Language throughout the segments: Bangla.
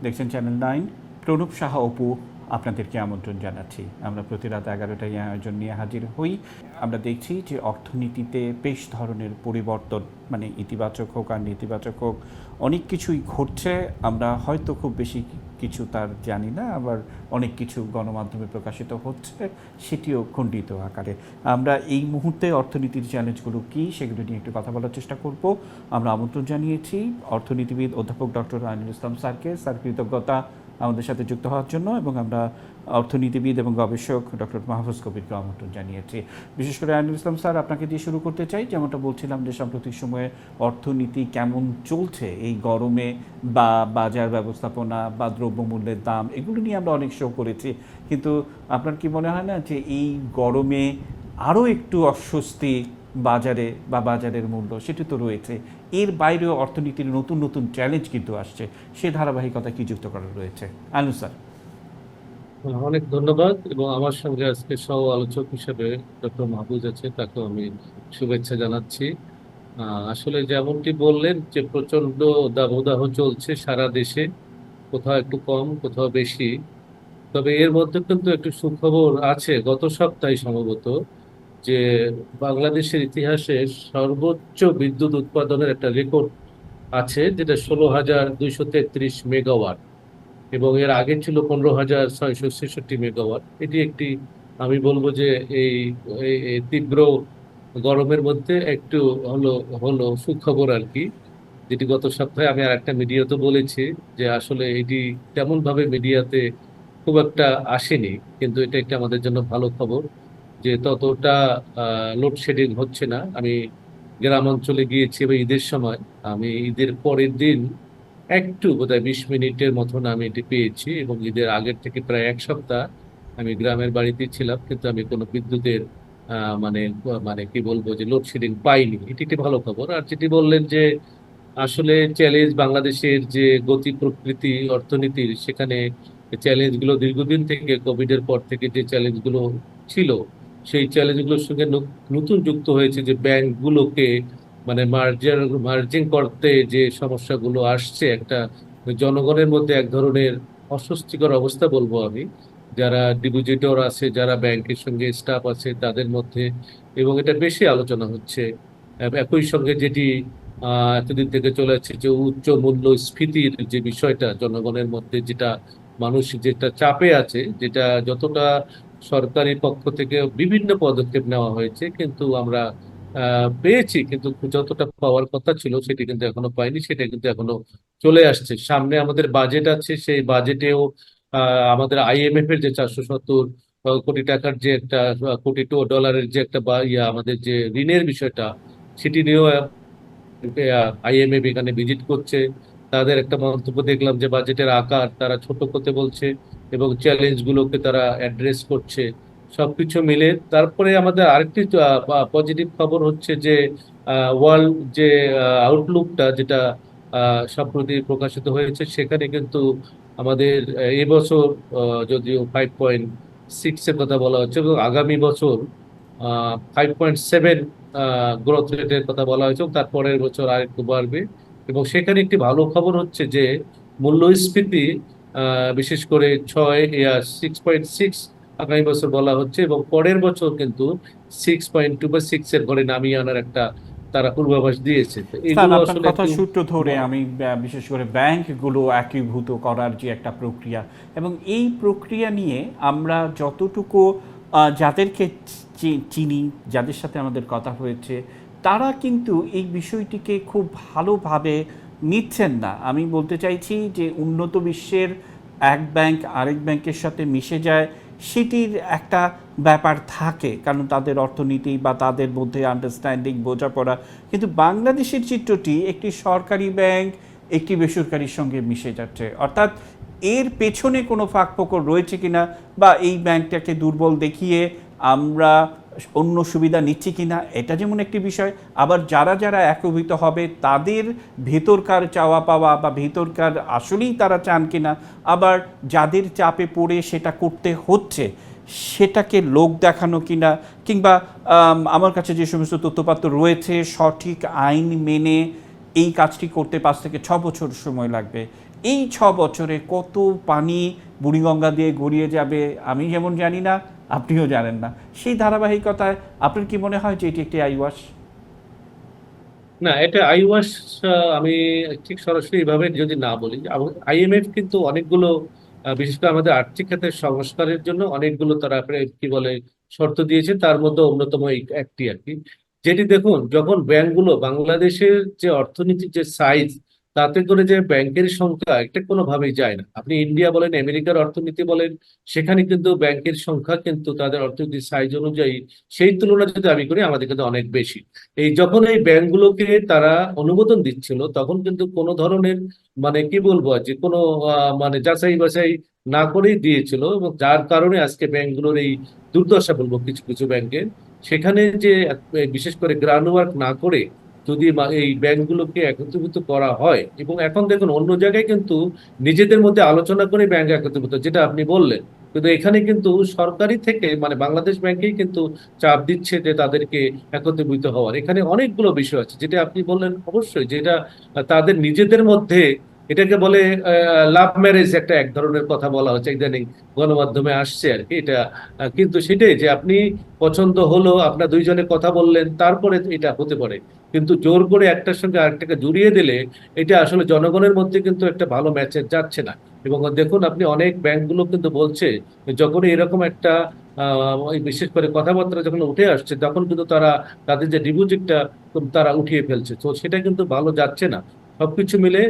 দেখছেন চ্যানেল 9। প্রণব সাহা অপু আপনাদেরকে আমন্ত্রণ জানাচ্ছি। আমরা প্রতি রাত 11টায় এই আয়োজন নিয়ে হাজির হই। আমরা দেখছি যে অর্থনীতিতে বেশ ধরনের পরিবর্তন, মানে ইতিবাচক হোক আর নেতিবাচক হোক, অনেক কিছুই ঘটছে। আমরা হয়তো খুব বেশি কিছু তার জানি না, আবার অনেক কিছু গণমাধ্যমে প্রকাশিত হচ্ছে, সেটিও খণ্ডিত আকারে। আমরা এই মুহূর্তে অর্থনীতির চ্যালেঞ্জগুলো কী সেগুলো নিয়ে একটু কথা বলার চেষ্টা করব। আমরা আমন্ত্রণ জানিয়েছি অর্থনীতিবিদ অধ্যাপক ডক্টর আইনুল ইসলাম স্যারকে। স্যার কৃতজ্ঞতা আমাদের সাথে যুক্ত হওয়ার জন্য, এবং আমরা অর্থনীতিবিদ এবং গবেষক ডক্টর মাহফুজ কবিরকে আমন্ত্রণ জানিয়েছি। বিশেষ করে আইনুল ইসলাম স্যার, আপনাকে দিয়ে শুরু করতে চাই। যেমনটা বলছিলাম যে সাম্প্রতিক সময়ে অর্থনীতি কেমন চলছে এই গরমে, বা বাজার ব্যবস্থাপনা বা দ্রব্যমূল্যের দাম, এগুলো নিয়ে আমরা অনেক শো করেছি। কিন্তু আপনার কি মনে হয় না যে এই গরমে আরও একটু অস্বস্তি বাজারে বা বাজারের মূল্য সেটি তো রয়েছে, এর বাইরেও অর্থনীতির নতুন নতুন চ্যালেঞ্জ কিন্তু আসছে, সে ধারাবাহিকতা কি যুক্ত করা রয়েছে? আনু স্যার। অনেক ধন্যবাদ। এবং আমার সঙ্গে আজকে সহ আলোচক হিসেবে ডক্টর মাহবুজ আছে, তাকেও আমি শুভেচ্ছা জানাচ্ছি। আসলে যেমনটি বললেন যে প্রচন্ড দাবদাহ চলছে সারা দেশে, কোথাও একটু কম কোথাও বেশি। তবে এর মধ্যে কিন্তু একটু সুখবর আছে। গত সপ্তাহে সম্ভবত যে বাংলাদেশের ইতিহাসে সর্বোচ্চ বিদ্যুৎ উৎপাদনের একটা রেকর্ড আছে, যেটা 16,233 মেগাওয়াট, এবং এর আগে ছিল 15,666 মেগাওয়াট। এটি একটি, আমি বলবো যে এই এই তীব্র গরমের মধ্যে একটু হলো হলো সুখবর আর কি। যেটি গত সপ্তাহে আমি আর একটা মিডিয়াতে বলেছি যে আসলে এটি তেমন ভাবে মিডিয়াতে খুব একটা আসেনি, কিন্তু এটা একটা আমাদের জন্য ভালো খবর যে ততটা লোডশেডিং হচ্ছে না। আমি গ্রাম অঞ্চলে গিয়েছি এবং ঈদের সময়, আমি ঈদের পরের দিন একটু বোধহয় 20 মিনিটের মতন আমি এটি পেয়েছি, এবং ঈদের আগের থেকে প্রায় এক সপ্তাহ আমি গ্রামের বাড়িতে ছিলাম, কিন্তু আমি কোনো বিদ্যুতের মানে মানে কি বলবো যে লোডশেডিং পাইনি। এটি একটি ভালো খবর। আর যেটি বললেন যে আসলে চ্যালেঞ্জ বাংলাদেশের যে গতি প্রকৃতি অর্থনীতির, সেখানে চ্যালেঞ্জগুলো দীর্ঘদিন থেকে, কোভিড এর পর থেকে যে চ্যালেঞ্জগুলো ছিল, সেই চ্যালেঞ্জগুলোর সঙ্গে নতুন যুক্ত হয়েছে যে ব্যাংকগুলোকে মানে মার্জিং করতে যে সমস্যাগুলো আসছে, একটা জনগণের মধ্যে এক ধরনের অস্বস্তিকর অবস্থা বলবো আমি, যারা ডিপোজিটর আছে, যারা ব্যাংকের সঙ্গে স্টাফ আছে তাদের মধ্যে। এবং এটা বেশি আলোচনা হচ্ছে। একই সঙ্গে যেটি এতদিন থেকে চলে আসছে যে উচ্চ মূল্যস্ফীতির যে বিষয়টা জনগণের মধ্যে, যেটা মানুষ যেটা চাপে আছে, যেটা যতটা সরকারি পক্ষ থেকে বিভিন্ন পদক্ষেপ নেওয়া হয়েছে, কিন্তু আমরা পেয়েছি, কিন্তু যতটা পাওয়ার কথা ছিল সেটি কিন্তু এখনো পাইনি। সেটা কিন্তু এখনো চলে আসছে। সামনে আমাদের বাজেট আছে, সেই বাজেটেও আমাদের আইএমএফ এর যে 470 কোটি টাকার যে একটা কোটি ডলারের যে একটা বা আমাদের যে ঋণের বিষয়টা, সেটি নিয়েও আইএমএফ এখানে ভিজিট করছে। তাদের একটা মন্তব্য দেখলাম যে বাজেটের আকার তারা ছোট করতে বলছে, এবং চ্যালেঞ্জ গুলোকে তারা অ্যাড্রেস করছে। সবকিছু মিলে তারপরে আমাদের আরেকটি পজিটিভ খবর হচ্ছে যে ওয়ার্ল্ড যে আউটলুকটা, যেটা সম্প্রতি প্রকাশিত হয়েছে, সেখানে কিন্তু আমাদের এবছর যদিও 5.6-এর কথা বলা হচ্ছে, এবং আগামী বছর 5.7 গ্রোথ রেটের কথা বলা হয়েছে, এবং তারপরের বছর আরেকটু বাড়বে। এবং সেখানে একটি ভালো খবর হচ্ছে যে মূল্যস্ফীতি বিশেষ করে 6.6 আগামী বছর বলা হচ্ছে, এবং পরের বছর কিন্তু 6.2 বা 6-এর ঘরে নামিয়ে আনার একটা তারা পূর্বাভাস দিয়েছে। তো স্যার, এগুলো আপনার আসলে কথা একটু সূত্র ধরে আমি বিশেষ করে ব্যাংকগুলো একীভূত করার যে একটা প্রক্রিয়া, এবং এই প্রক্রিয়া নিয়ে আমরা যতটুকু যাদেরকে চিনি, যাদের সাথে আমাদের কথা হয়েছে, তারা কিন্তু এই বিষয়টিকে খুব ভালোভাবে নিচ্ছেন না। আমি বলতে চাইছি যে উন্নত বিশ্বের এক ব্যাংক আরেক ব্যাংকের সাথে মিশে যায়, সেটির একটা ব্যাপার থাকে, কারণ তাদের অর্থনীতি বা তাদের মধ্যে আন্ডারস্ট্যান্ডিং, বোঝাপড়া। কিন্তু বাংলাদেশের চিত্রটি একটি সরকারি ব্যাংক একটি বেসরকারির সঙ্গে মিশে যাচ্ছে, অর্থাৎ এর পেছনে কোনো ফাঁকফোকর রয়েছে কিনা, বা এই ব্যাংকটাকে দুর্বল দেখিয়ে আমরা অন্য সুবিধা নিচ্ছি কিনা, এটা যেমন একটি বিষয়। আবার যারা যারা একীভূত হবে তাদের ভেতরকার চাওয়া পাওয়া বা ভেতরকার আসলেই তারা চান কিনা, আবার যাদের চাপে পড়ে সেটা করতে হচ্ছে সেটাকে লোক দেখানো কিনা, কিংবা আমার কাছে যে সমস্ত তথ্যপাত্র রয়েছে সঠিক আইন মেনে এই কাজটি করতে 5 থেকে 6 বছর সময় লাগবে, এই 6 বছরে কত পানি বুড়িগঙ্গা দিয়ে গড়িয়ে যাবে আমি যেমন জানি না, আপনিও জানেন না। সেই ধারাবাহিকতায় আপনার কি মনে হয় যে এটি একটি আইওয়াশ? না, এটা আইওয়াস আমি ঠিক সরাসরি এভাবে যদি না বলি, আইএমএফ কিন্তু অনেকগুলো বিশেষ করে আমাদের আর্থিক খাতের সংস্কারের জন্য অনেকগুলো তারা কি বলে শর্ত দিয়েছে, তার মধ্যে অন্যতম একটি আর কি। যেটি দেখুন, যখন ব্যাংকগুলো বাংলাদেশের যে অর্থনীতির যে সাইজ, তাতে করে যে ব্যাংকের সংখ্যা এটা কোনোভাবেই যায় না। আপনি ইন্ডিয়া বলেন, আমেরিকার অর্থনীতি বলেন, সেখানে কিন্তু ব্যাংকের সংখ্যা কিন্তু তাদের অর্থনীতির সাইজ অনুযায়ী সেই তুলনা যদি আমি করি আমাদের কিন্তু অনেক বেশি। যখন এই ব্যাংকগুলোকে তারা অনুমোদন দিচ্ছিল, তখন কিন্তু কোনো ধরনের মানে কি বলবো যে কোনো মানে যাচাই বাছাই না করেই দিয়েছিল, এবং যার কারণে আজকে ব্যাংকগুলোর এই দুর্দশা বলবো কিছু কিছু ব্যাংকের। সেখানে যে বিশেষ করে গ্রাউন্ড ওয়ার্ক না করে যদি এই ব্যাংকগুলোকে একত্রীভূত করা হয়, এবং এখন দেখুন অন্য জায়গায় কিন্তু নিজেদের মধ্যে আলোচনা করে ব্যাংক একত্রীভূত, যেটা আপনি বললেন, কিন্তু এখানে কিন্তু সরকারি থেকে মানে বাংলাদেশ ব্যাংকেই কিন্তু চাপ দিচ্ছে যে তাদেরকে একত্রিত হওয়ার। এখানে অনেকগুলো বিষয় আছে, যেটা আপনি বললেন অবশ্যই, যেটা তাদের নিজেদের মধ্যে এটাকে বলে লাভ ম্যারেজ, একটা এক ধরনের কথা বলা হচ্ছে ইদানিং গণমাধ্যমে আসছে আর কি এটা। কিন্তু সেটাই যে আপনি পছন্দ হলো, আপনার দুইজনে কথা বললেন, তারপরে এটা হতে পারে, কিন্তু জোর করে একটার সঙ্গে আরেকটাকে জড়িয়ে দিলে এটা আসলে জনগণের মধ্যে কিন্তু একটা ভালো মেসেজ যাচ্ছে না। এবং দেখুন আপনি অনেক ব্যাংকগুলো কিন্তু বলছে যখন এরকম একটা ওই বিশেষ করে কথাবার্তা যখন উঠে আসছে, তখন কিন্তু তারা তাদের যে ডিপোজিটটা তারা উঠিয়ে ফেলছে, তো সেটা কিন্তু ভালো যাচ্ছে না। সবকিছু মিলে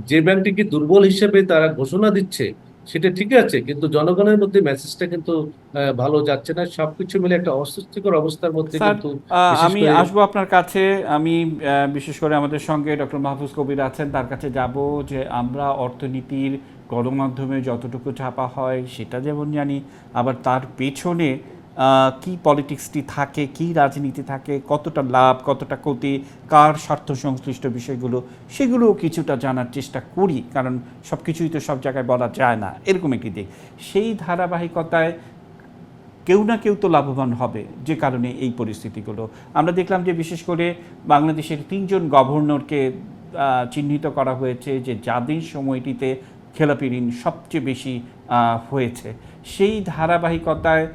যে ব্যাংকটি কি দুর্বল হিসেবে তারা ঘোষণা দিচ্ছে সেটা ঠিক আছে, কিন্তু জনগণের মধ্যে মেসেজটা কিন্তু ভালো যাচ্ছে না। সবকিছু মিলে একটা অস্বস্তিকর অবস্থার মধ্যে স্যার, কিন্তু বিশেষ আমি করে। আসবো আপনার কাছে। আমি বিশেষ করে আমাদের সঙ্গে ডক্টর মাহফুজ কবির আছেন, তার কাছে যাব যে আমরা অর্থনীতির গণমাধ্যমে যতটুকু ছাপা হয় সেটা যেমন জানি, আবার তার পেছনে কি পলিটিক্সটি থাকে, কি রাজনীতি থাকে, কতটা লাভ কতটা ক্ষতি, কার স্বার্থ সংশ্লিষ্ট বিষয়গুলো, সেগুলোও কিছুটা জানার চেষ্টা করি, কারণ সব কিছুই তো সব জায়গায় বলা যায় না, এরকম একটি দিক। সেই ধারাবাহিকতায় কেউ না কেউ তো লাভবান হবে, যে কারণে এই পরিস্থিতিগুলো আমরা দেখলাম যে বিশেষ করে বাংলাদেশের 3জন গভর্নরকে চিহ্নিত করা হয়েছে যে যাদের সময়টিতে খেলাপি ঋণ সবচেয়ে বেশি হয়েছে। সেই ধারাবাহিকতায়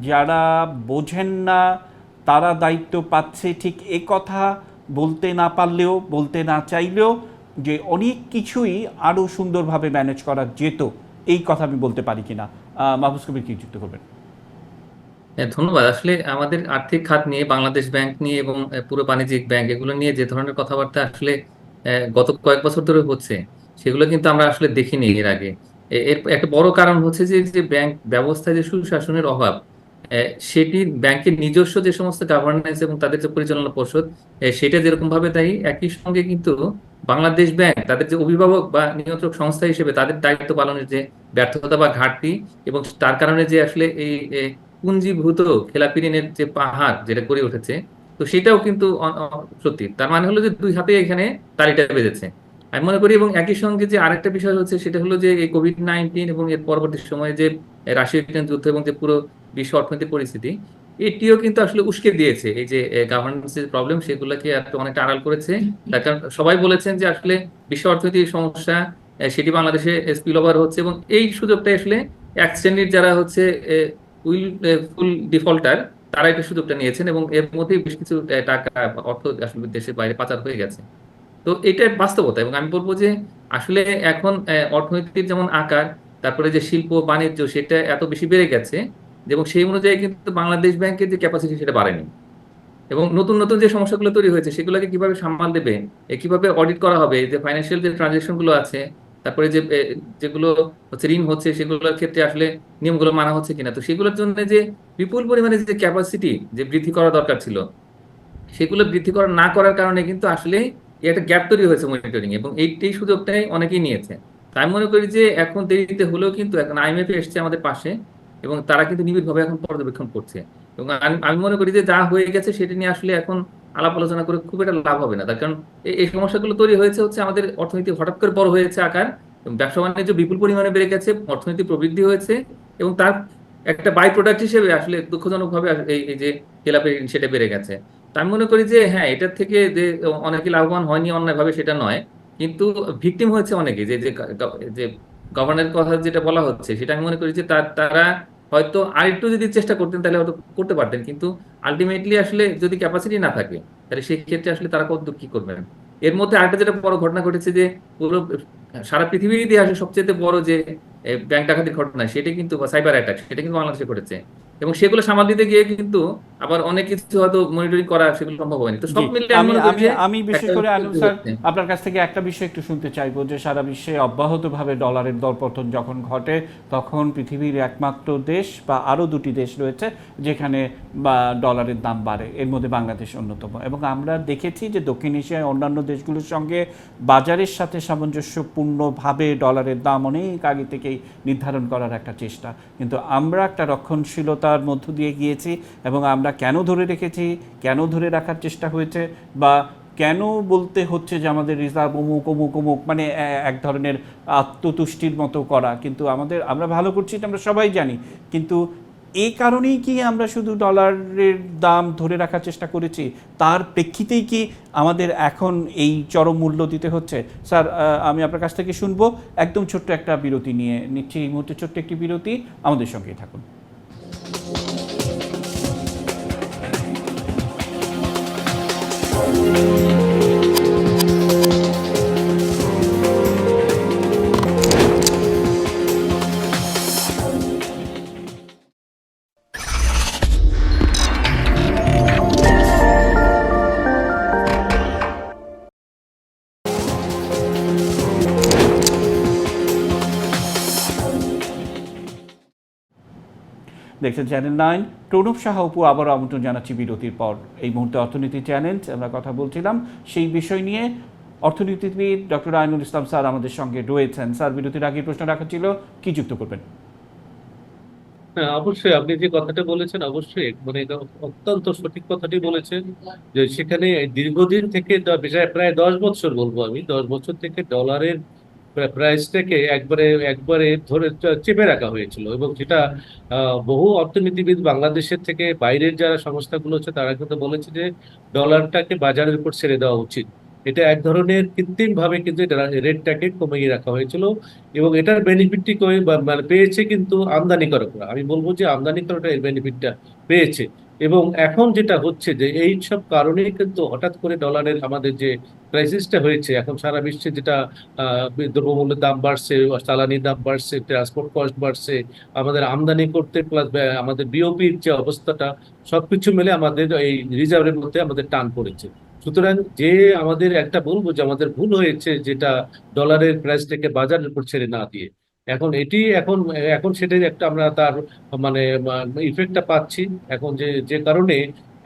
যারা বোঝেন না তারা দায়িত্ব পাচ্ছে, ঠিক এ কথা বলতে না পারলেও, বলতে না চাইলেও, যে অনেক কিছুই আরও সুন্দরভাবে ম্যানেজ করা যেত, এই কথা আমি বলতে পারি কিনা। মাহফুজ কবির কি যুক্ত করবেন? হ্যাঁ, ধন্যবাদ। আসলে আমাদের আর্থিক খাত নিয়ে, বাংলাদেশ ব্যাংক নিয়ে এবং পুরো বাণিজ্যিক ব্যাংক এগুলো নিয়ে যে ধরনের কথাবার্তা আসলে গত কয়েক বছর ধরে হচ্ছে, সেগুলো কিন্তু আমরা আসলে দেখিনি এর আগে। এর একটা বড় কারণ হচ্ছে যে যে ব্যাংক ব্যবস্থায় যে সুশাসনের অভাব, সেটি ব্যাংকের নিজস্ব যে সমস্ত গভর্নেন্স এবং তাদের যে পরিচালনা পর্ষদ, সেটা যেরকম ভাবে দায়ী, একই সঙ্গে কিন্তু বাংলাদেশ ব্যাংক তাদের যে অভিভাবক বা নিয়ন্ত্রক সংস্থা হিসেবে তাদের দায়িত্ব পালনের যে ব্যর্থতা বা ঘাটতি, এবং তার কারণে যে আসলে এই পুঞ্জীভূত খেলাপি ঋণের যে পাহাড় যেটা গড়ে উঠেছে, তো সেটাও কিন্তু সত্যি। তার মানে হলো যে দুই হাতে এখানে তালিটা বেঁধেছে আমি মনে করি। এবং একই সঙ্গে যে আরেকটা বিষয় হচ্ছে সেটা হলো যে এই কোভিড-19 এবং এর পরবর্তী সময়ে যে রাশিয়া ইউক্রেন যুদ্ধ এবং যে পুরো বিশ্ব অর্থনৈতিক পরিস্থিতি, এটিও কিন্তু আসলে উস্কে দিয়েছে এই যে গভর্নেন্সের প্রবলেম, সেগুলোকে অনেকটা আড়াল করেছে। তার কারণ সবাই বলেছেন যে আসলে বিশ্ব অর্থনৈতিক সমস্যা, সেটি বাংলাদেশে স্পিল ওভার হচ্ছে, এবং এই সুযোগটা আসলে এক শ্রেণীর যারা হচ্ছে উইল ফুল ডিফল্টার, তারা এটা সুযোগটা নিয়েছেন, এবং এর মধ্যেই বেশ কিছু টাকা অর্থ আসলে দেশের বাইরে পাচার হয়ে গেছে। তো এটা বাস্তবতা। এবং আমি বলবো যে আসলে এখন অর্থনীতির যেমন আকার, তারপরে যে শিল্প বাণিজ্য সেটা এত বেশি বেড়ে গেছে, এবং সেই অনুযায়ী কিন্তু বাংলাদেশ ব্যাংকের যে ক্যাপাসিটি সেটা বাড়েনি। এবং নতুন নতুন যে সমস্যাগুলো তৈরি হয়েছে সেগুলোকে কিভাবে সামাল দেবে, কিভাবে অডিট করা হবে, যে ফাইন্যান্সিয়াল যে ট্রানজাকশন গুলো আছে, তারপরে যে যেগুলো হচ্ছে ঋণ হচ্ছে সেগুলোর ক্ষেত্রে আসলে নিয়মগুলো মানা হচ্ছে কিনা, তো সেগুলোর জন্য যে বিপুল পরিমাণে যে ক্যাপাসিটি যে বৃদ্ধি করা দরকার ছিল, সেগুলো বৃদ্ধি করা না করার কারণে কিন্তু আসলে একটা গ্যাপ তৈরি হয়েছে মনিটরিং, এবং এই সুযোগটাই অনেকেই নিয়েছে। তাই আমি মনে করি যে এখন দেরিতে হলেও কিন্তু এখন আইএমএফ এসছে আমাদের পাশে, এবং তারা কিন্তু নিবিড়ভাবে এখন পর্যবেক্ষণ করছে। এবং আমি মনে করি যে যা হয়ে গেছে সেটা নিয়ে আসলে এখন আলাপ আলোচনা করে খুব একটা লাভ হবে না। তার কারণ এই সমস্যাগুলো তৈরি হয়েছে হচ্ছে আমাদের অর্থনীতি হঠাৎ করে বড় হয়েছে আকার, এবং ব্যবসা বাণিজ্য বিপুল পরিমাণে বেড়ে গেছে, অর্থনীতি প্রবৃদ্ধি হয়েছে, এবং তার একটা বাই প্রোডাক্ট হিসেবে আসলে দুঃখজনক ভাবে এই যে খেলাপি ঋণ সেটা বেড়ে গেছে। তা আমি মনে করি যে হ্যাঁ, এটার থেকে যে অনেকে লাভবান হয়নি অন্যায়ভাবে সেটা নয়, কিন্তু ভিকটিম হয়েছে অনেকে, যে যে যে গভর্নরের কথা যেটা বলা হচ্ছে, সেটা আমি মনে করি যে তারা হয়তো আরেকটু যদি চেষ্টা করতেন তাহলে হয়তো করতে পারতেন, কিন্তু আলটিমেটলি আসলে যদি ক্যাপাসিটি না থাকে তাহলে সেই ক্ষেত্রে আসলে তারা কত কি করবেন। এর মধ্যে আরেকটা যেটা বড় ঘটনা ঘটেছে, যে পুরো সারা পৃথিবীর ইতিহাসে সবচেয়ে বড় যে ব্যাংক ডাকাতির ঘটনা, সেটা কিন্তু, বা সাইবার অ্যাটাক, সেটা কিন্তু বাংলাদেশে ঘটেছে। এবং সেগুলো সামাল দিতে গিয়ে কিন্তু আবার অনেক কিছু হয়তো মনিটরিং করা সেগুলো সম্ভব হয়নি। তো জি, সব মিলে আমি আমি মনে করি আমি যে আমি বিশেষ একটা করে আলম ত্রুটি স্যার হচ্ছে। আপনার কাছ থেকে একটা বিষয় একটু শুনতে চাইবো, যে সারা বিশ্বে অব্যাহতভাবে ডলারের দরপতন যখন ঘটে, তখন পৃথিবীর একমাত্র দেশ বা আরও দুটি দেশ রয়েছে যেখানে বা ডলারের দাম বাড়ে, এর মধ্যে বাংলাদেশ অন্যতম। এবং আমরা দেখেছি যে দক্ষিণ এশিয়ায় অন্যান্য দেশগুলোর সঙ্গে বাজারের সাথে সামঞ্জস্যপূর্ণভাবে ডলারের দাম অনেক আগে থেকেই নির্ধারণ করার একটা চেষ্টা, কিন্তু আমরা একটা রক্ষণশীলতার মধ্য দিয়ে গিয়েছি। এবং আমরা কেন ধরে রেখেছি, কেন ধরে রাখার চেষ্টা হয়েছে, বা কেন বলতে হচ্ছে যে আমাদের রিজার্ভ অমুক অমুক অমুক, মানে এক ধরনের আত্মতুষ্টির মতো করা, কিন্তু আমরা ভালো করছি এটা আমরা সবাই জানি। কিন্তু এই কারণেই কি আমরা শুধু ডলারের দাম ধরে রাখার চেষ্টা করেছি? তার প্রেক্ষিতেই কি আমাদের এখন এই চরম মূল্য দিতে হচ্ছে? স্যার, আমি আপনার কাছ থেকে শুনবো। একদম ছোট্ট একটা বিরতি নিয়ে নিচ্ছি এই মুহূর্তে, ছোট্ট একটি বিরতি, আমাদের সঙ্গেই থাকুন। দেখছেন চ্যানেল 9, প্রণব সাহা অপু আবারও আমন্ত্রণ জানাচ্ছি বিরতির পর। এই মুহূর্তে অর্থনীতি চ্যানেল আমরা কথা বলছিলাম সেই বিষয় নিয়ে। অর্থনীতিবিদ ডক্টর আইনুল ইসলাম স্যার আমাদের সঙ্গে রয়েছেন। স্যার, বিরতির আগে প্রশ্ন রাখা ছিল, কি যুক্ত করবেন? হ্যাঁ, অবশ্যই আপনি যে কথাটা বলেছেন, অবশ্যই মানে এটা অত্যন্ত সঠিক কথাটি বলেছেন, যে সেখানে দীর্ঘদিন থেকে প্রায় 10 বছর বলবো আমি, 10 বছর থেকে ডলারের প্রাইসটাকে একবারে একবারে ধরে চেপে রাখা হয়েছিল। এবং যেটা বহু অর্থনীতিবিদ বাংলাদেশের থেকে বাইরের যারা সংস্থাগুলো আছে তারা কিন্তু বলেছে যে ডলারটাকে বাজারের উপর ছেড়ে দেওয়া উচিত। এটা এক ধরনের কৃত্রিম ভাবে কিন্তু রেটটাকে কমিয়ে রাখা হয়েছিল। এবং এটার বেনিফিটটি মানে পেয়েছে কিন্তু আমদানিকারকরা, আমি বলবো যে আমদানিকারকরা এর বেনিফিটটা পেয়েছে। এবং এখন যেটা হচ্ছে যে এই সব কারণেই কিন্তু হঠাৎ করে ডলারের আমাদের যে ক্রাইসিসটা হয়েছে এখন সারা বিশ্বে, যেটা দ্রব্যমূল্যের দাম বাড়ছে, জ্বালানির দাম বাড়ছে, ট্রান্সপোর্ট কস্ট বাড়ছে, আমাদের আমদানি করতে প্লাস আমাদের বিওপির যে অবস্থাটা, সবকিছু মিলে আমাদের এই রিজার্ভের মধ্যে আমাদের টান পড়েছে। সুতরাং যে আমাদের একটা বলবো যে আমাদের ভুল হয়েছে, যেটা ডলারের প্রাইসটাকে বাজারের উপর ছেড়ে না দিয়ে এখন এটি এখন এখন সেটাই একটা আমরা তার মানে ইফেক্টটা পাচ্ছি। এখন যে যে কারণে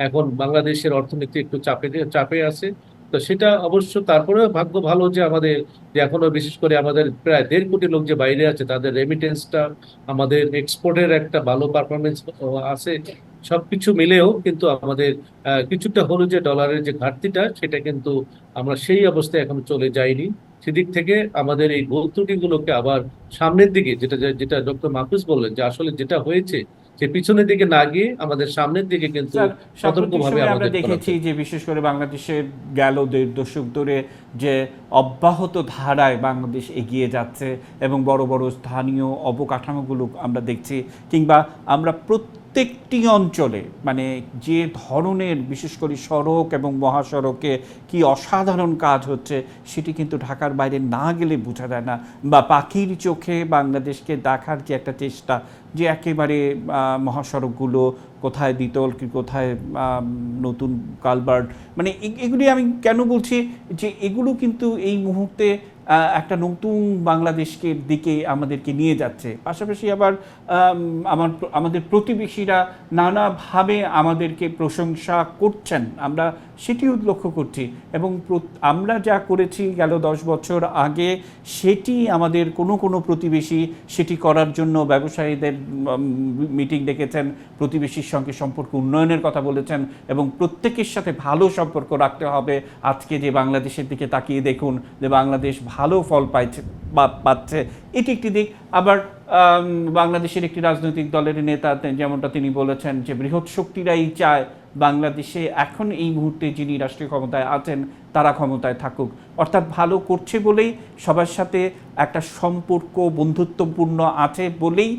এখন বাংলাদেশের অর্থনীতি একটু চাপে চাপে আছে। তো সেটা অবশ্য তারপরেও ভাগ্য ভালো যে আমাদের, যে এখনো বিশেষ করে আমাদের প্রায় 1.5 কোটি লোক যে বাইরে আছে তাদের রেমিটেন্সটা, আমাদের এক্সপোর্টের একটা ভালো পারফরমেন্স আছে। সবকিছু মিলেও কিন্তু আমাদের কিছুটা হলো যে ডলারের যে ঘাটতিটা, সেটা কিন্তু আমরা সেই অবস্থায় এখন চলে যাইনি। সেদিক থেকে আমাদের এই ভুল ত্রুটিগুলোকে আবার সামনের দিকে, যেটা যেটা ডক্টর মাহফুজ বললেন, যে আসলে যেটা হয়েছে যে পিছনের দিকে না গিয়ে আমাদের সামনের দিকে কিন্তু স্যার, সাম্প্রতিক সতর্কভাবে সময়ে আমরা আমাদের করা দেখেছি প্রয়োজন। যে বিশেষ করে বাংলাদেশের গেল 1.5 দশক ধরে যে অব্যাহত ধারায় বাংলাদেশ এগিয়ে যাচ্ছে, এবং বড় বড় স্থানীয় অবকাঠামোগুলো আমরা দেখছি, কিংবা আমরা প্রত্যেকটি অঞ্চলে মানে যে ধরনের বিশেষ করে সড়ক এবং মহাসড়কে কি অসাধারণ কাজ হচ্ছে, সেটি কিন্তু ঢাকার বাইরে না গেলে বোঝা যায় না। বা পাখির চোখে বাংলাদেশকে দেখার যে একটা চেষ্টা, যে একেবারে মহাসড়কগুলো কোথায় দ্বিতল কি কোথায় নতুন কালভার্ট, মানে এগুলি আমি কেন বলছি যে এগুলো কিন্তু এই মুহূর্তে একটা নতুন বাংলাদেশকে দিকে আমাদেরকে নিয়ে যাচ্ছে। পাশাপাশি আবার আমাদের প্রতিবেশীরা নানাভাবে আমাদেরকে প্রশংসা করছেন, আমরা সেটিও লক্ষ্য করছি। এবং আমরা যা করেছি গেল 10 বছর আগে, সেটি আমাদের কোনো প্রতিবেশী সেটি করার জন্য ব্যবসায়ীদের মিটিং ডেকেছেন, প্রতিবেশীর সঙ্গে সম্পর্ক উন্নয়নের কথা বলেছেন, এবং প্রত্যেকের সাথে ভালো সম্পর্ক রাখতে হবে। আজকে যে বাংলাদেশের দিকে তাকিয়ে দেখুন, যে বাংলাদেশ ভালো ফল পাচ্ছে, এটি একটি দিক। আবার বাংলাদেশের একটি রাজনৈতিক দলের নেতা যেমনটা তিনি বলেছেন যে বৃহৎ শক্তিরাই চায় বাংলাদেশে এখন এই মুহূর্তে যিনি রাষ্ট্রীয় ক্ষমতায় আছেন তারা ক্ষমতায় থাকুক, অর্থাৎ ভালো করছে বলেই, সবার সাথে একটা সম্পর্ক বন্ধুত্বপূর্ণ আছে বলেই,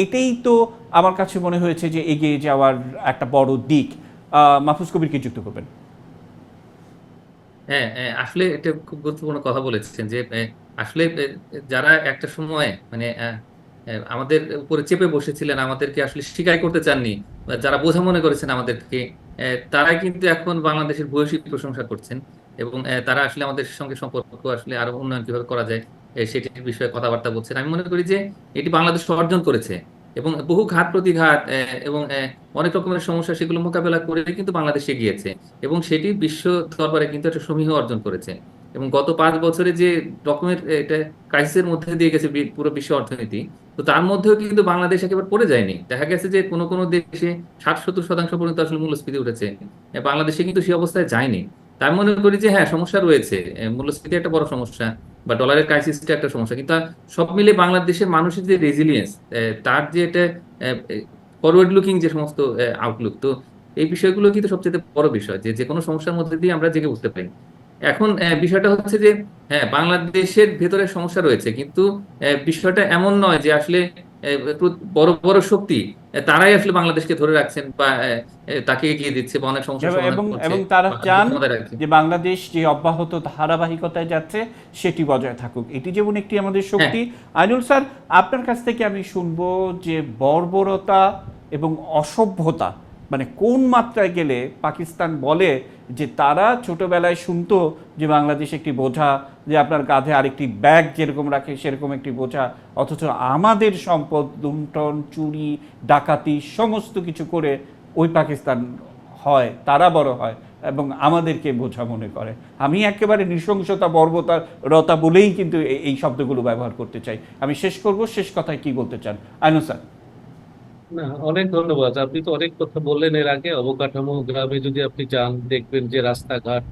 এটাই তো আমার কাছে মনে হয়েছে যে এগিয়ে যাওয়ার একটা বড় দিক। মাহফুজ কবির কি যুক্ত করবেন? হ্যাঁ, আসলে এটা খুব গুরুত্বপূর্ণ কথা বলেছেন যে আসলে যারা একটা সময় মানে আমাদের উপরে চেপে বসেছিলেন, আমাদেরকে আসলে স্বীকার করতে চাননি, বা যারা বোঝা মনে করেছেন আমাদেরকে, তারাই কিন্তু এখন বাংলাদেশের ভূয়সী প্রশংসা করছেন, এবং তারা আসলে আমাদের সঙ্গে সম্পর্ক আসলে আরো উন্নয়ন কিভাবে করা যায় সেটির বিষয়ে কথাবার্তা বলছেন। আমি মনে করি যে এটি বাংলাদেশ অর্জন করেছে, এবং বহু ঘাত প্রতিঘাত এবং অনেক রকমের সমস্যা, সেগুলো মোকাবেলা করে কিন্তু বাংলাদেশ এগিয়েছে, এবং সেটি বিশ্ব দরবারে কিন্তু একটা সমীহ অর্জন করেছে। এবং গত 5 বছরে যে রকমের এটা ক্রাইসিসের মধ্যে দিয়ে গেছে পুরো বিশ্ব অর্থনীতি, তো তার মধ্যেও কিন্তু বাংলাদেশ একেবারে পড়ে যায়নি। দেখা গেছে যে কোনো কোনো দেশে 60-70% পর্যন্ত আসলে মূল্যস্ফীতি উঠেছে, বাংলাদেশে কিন্তু সেই অবস্থায় যায়নি। তাই মনে করি যে হ্যাঁ, সমস্যা রয়েছে, মূল্যস্ফীতি একটা বড় সমস্যা, বা ডলারের ক্রাইসিসটা একটা সমস্যা, কিন্তু সব মিলে বাংলাদেশের মানুষের যে রেজিলিয়েন্স, তার যে এটা ফরওয়ার্ড লুকিং যে সমস্ত আউটলুক, তো এই বিষয়গুলো কিন্তু সবচেয়ে বড় বিষয়, যে যে কোনো সমস্যার মধ্যে দিয়ে আমরা জেগে উঠতে পারি। এখন বিষয়টা হচ্ছে যে হ্যাঁ, বাংলাদেশের ভেতরে সমস্যা রয়েছে, কিন্তু বিষয়টা এমন নয় যে আসলে বড় বড় শক্তি তারাই আসলে বাংলাদেশকে ধরে রাখছেন, বা তাকে এগিয়ে দিচ্ছে, বা অনেক সমস্যার সমাধান এবং করছে, এবং তারা বা চান ক্ষমতায় রাখছে। যে বাংলাদেশ যে অব্যাহত ধারাবাহিকতায় যাচ্ছে সেটি বজায় থাকুক, এটি যেমন একটি আমাদের শক্তি। আইনুল স্যার, আপনার কাছ থেকে আমি শুনবো যে বর্বরতা এবং অসভ্যতা মানে কোন মাত্রায় গেলে পাকিস্তান বলে যে তারা ছোটবেলায় শুনতো যে বাংলাদেশ একটি বোঝা, যে আপনার কাঁধে আরেকটি ব্যাগ যেরকম রাখে সেরকম একটি বোঝা, অথচ আমাদের সম্পদ লুণ্ঠন, চুরি, ডাকাতি সমস্ত কিছু করে ওই পাকিস্তান হয়, তারা বড় হয় এবং আমাদেরকে বোঝা মনে করে। আমি একেবারে নৃশংসতা বর্বরতা বলেই কিন্তু এই শব্দগুলো ব্যবহার করতে চাই। আমি শেষ করব, শেষ কথায় কি বলতে চান আইনুল স্যার? না, অনেক ধন্যবাদ। আপনি তো অনেক কথা বললেন এর আগে। অবকাঠামো গ্রামে যদি আপনি যান, দেখবেন যে রাস্তাঘাট,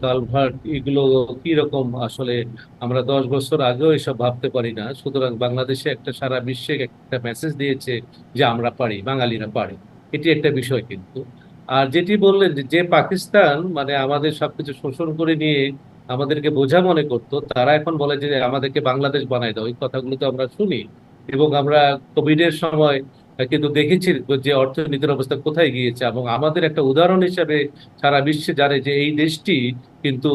কালভার্ট, এগুলো কি রকম আসলে আমরা 10 বছর আগেও এসব ভাবতে পারি না। সুতরাং বাংলাদেশে একটা সারা বিশ্বে একটা মেসেজ দিয়েছে যে আমরা পারি, বাঙালিরা পারি। এটি একটা বিষয় কিন্তু। আর যেটি বললেন যে যে পাকিস্তান মানে আমাদের সবকিছু শোষণ করে নিয়ে আমাদেরকে বোঝা মনে করতো, তারা এখন বলে যে আমাদেরকে বাংলাদেশ বানাই দাও। এই কথাগুলো তো আমরা শুনি, এবং আমরা কোভিড এর সময় কিন্তু দেখেছি যে অর্থনীতির অবস্থা কোথায় গিয়েছে, এবং আমাদের একটা উদাহরণ হিসেবে সারা বিশ্বে জানে যে এই দেশটি কিন্তু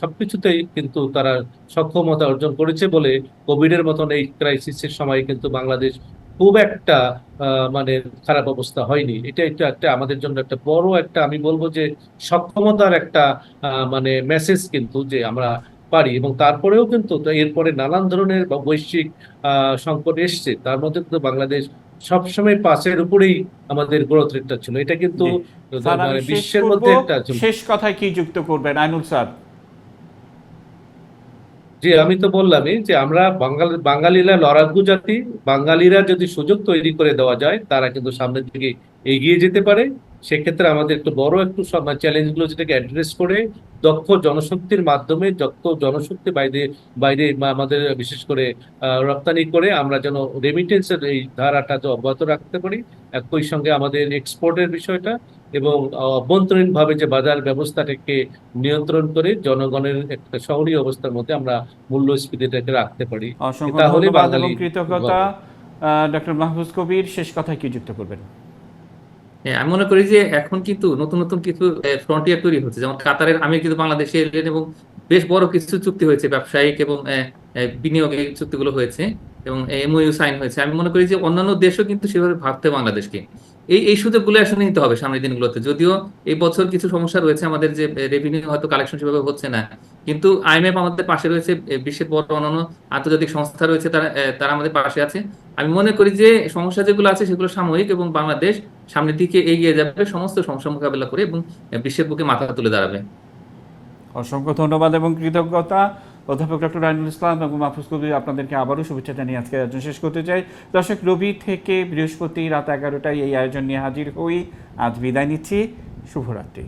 সবকিছুতেই কিন্তু তারা সক্ষমতা অর্জন করেছে বলে কোভিড এর মতন এই ক্রাইসিসের সময় কিন্তু বাংলাদেশ খুব একটা মানে খারাপ অবস্থা হয়নি। এটা একটা একটা আমাদের জন্য একটা বড় একটা, আমি বলবো যে সক্ষমতার একটা মানে মেসেজ কিন্তু, যে আমরা পারি। এবং তারপরেও কিন্তু তো এরপরে নানান ধরনের বৈশ্বিক সংকট এসছে, তার মধ্যে কিন্তু বাংলাদেশ সবসময় পাঁচের উপরেই আমাদের গ্রোথ রেটটা ছিল। এটা কিন্তু জি স্যার, আমি মানে শেষ বিশ্বের করব, মধ্যে একটা শেষ কথায় কি যুক্ত করবেন আইনুল স্যার? জি, আমি তো বললামই যে আমরা বাঙালিরা লড়াকু জাতি। বাঙালিরা যদি সুযোগ তৈরি করে দেওয়া যায়, তারা কিন্তু সামনের দিকে এগিয়ে যেতে পারে। সেক্ষেত্রে আমাদের একটু বড় একটু চ্যালেঞ্জ গুলো যেটাকে অ্যাড্রেস করে দক্ষ জনশক্তির মাধ্যমে, দক্ষ জনশক্তি বাইরে বাইরে আমাদের বিশেষ করে রপ্তানি করে আমরা যেন রেমিটেন্সের এই ধারাটা অব্যাহত রাখতে পারি। একই সঙ্গে আমাদের এক্সপোর্টের বিষয়টা, এবং অভ্যন্তরীণ ভাবে যে বাজার ব্যবস্থাটাকে নিয়ন্ত্রণ করে জনগণের একটা শহরী অবস্থার মধ্যে আমরা মূল্যস্ফীতিটাকে রাখতে পারি। অসংখ্য তাহলে ধন্যবাদ বাঙালি এবং কৃতজ্ঞতা। ডক্টর মাহফুজ কবির, শেষ কথায় কি যুক্ত করবেন? হ্যাঁ, আমি মনে করি যে এখন কিন্তু নতুন নতুন কিছু ফ্রন্টিয়ার তৈরি হচ্ছে, যেমন কাতারের আমির কিন্তু বাংলাদেশে এলেন, এবং বেশ বড় কিছু চুক্তি হয়েছে, ব্যবসায়িক এবং বিনিয়োগের চুক্তিগুলো হয়েছে, এবং এমওইউ সাইন হয়েছে। আমি মনে করি যে অন্যান্য দেশও কিন্তু সেভাবে ভাবতে বাংলাদেশকে, এই সুযোগগুলো আসলে নিতে হবে সামনের দিনগুলোতে। যদিও এই বছর কিছু সমস্যা রয়েছে, আমাদের যে রেভিনিউ হয়তো কালেকশন সেভাবে হচ্ছে না, কিন্তু আইএমএফ আমাদের পাশে রয়েছে, বিশ্বের বড় অন্যান্য আন্তর্জাতিক সংস্থা রয়েছে, তারা আমাদের পাশে আছে। আমি মনে করি যে সমস্যা যেগুলো আছে সেগুলো সাময়িক, এবং বাংলাদেশ সামনের দিকে এগিয়ে যাবে সমস্ত সমস্যা মোকাবেলা করে, এবং বিশ্বের বুকে মাথা তুলে দাঁড়াবে। অসংখ্য ধন্যবাদ এবং কৃতজ্ঞতা। অধ্যাপক ডক্টর আইনুল ইসলাম এবং মাহফুজ কবির, আপনাদেরকে আবারও শুভেচ্ছা জানিয়ে আজকে আয়োজন শেষ করতে চাই। দর্শক, রবি থেকে বৃহস্পতি রাত 11টায় এই আয়োজন নিয়ে হাজির হই। আজ বিদায় নিচ্ছি, শুভরাত্রি।